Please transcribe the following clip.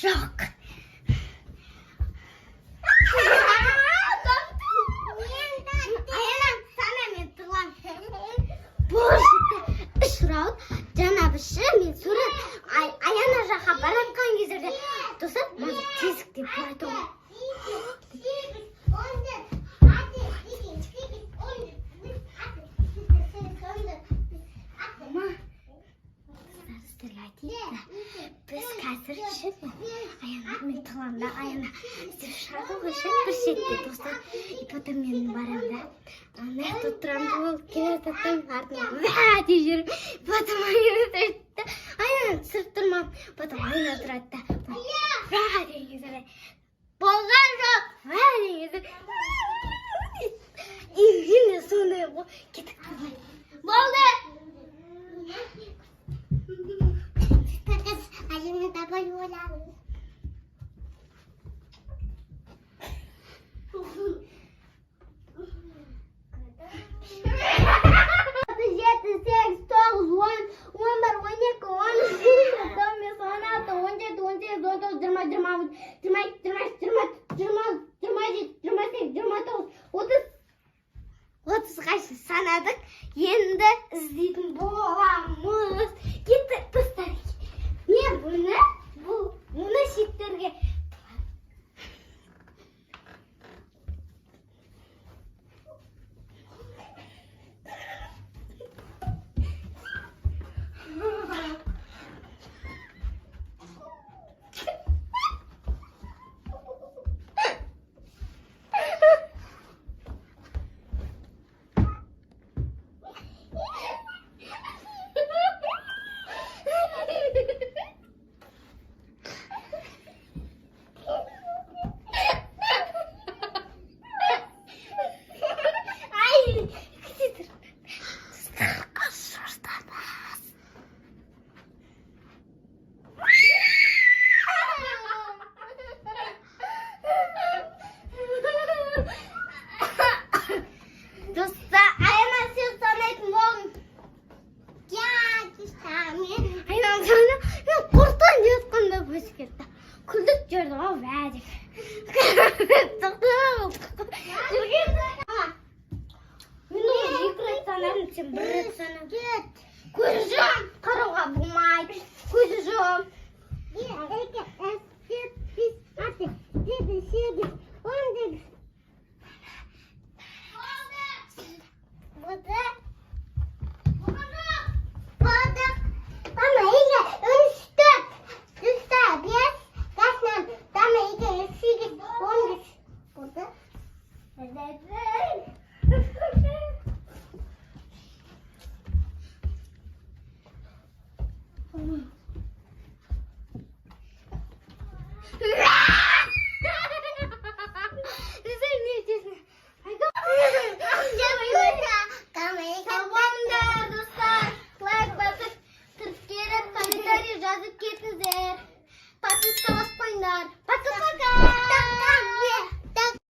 Шок. Шырау, жанабышы, мен сурет аяна жаққа баратқан кезерде тоса, мазы тесік деп баратым. Біз қазір үшін аяна мен тұғамда аяна сіз шағыл үшін бір шетте достар. И потом мен барам да. Ана тут тұрамды ол келетаттың артынан вәде жүріп. Потом аяна тұрады. Аяна түсіріп тұрмам. Потом аяна тұрады да. Вәде кезірі. Болған жоқ. Вәде кезірі. И мен де сондай кетіп тұрмай. Болды. Ayını da boyuyorlar. Sanadık. Енді іздейтін боламыз. Кеттік достар. Не бұны? Бұны шеттерге. Күлдік жүрді ғой вәдік. Мен оны 2 рет санадым, сен 1 рет санадың. Көзі жом, қарауға болмайды. Көзі жом. 1, 2, 3, 4, 5, 6, 7, 8, 9. Burada. Burada.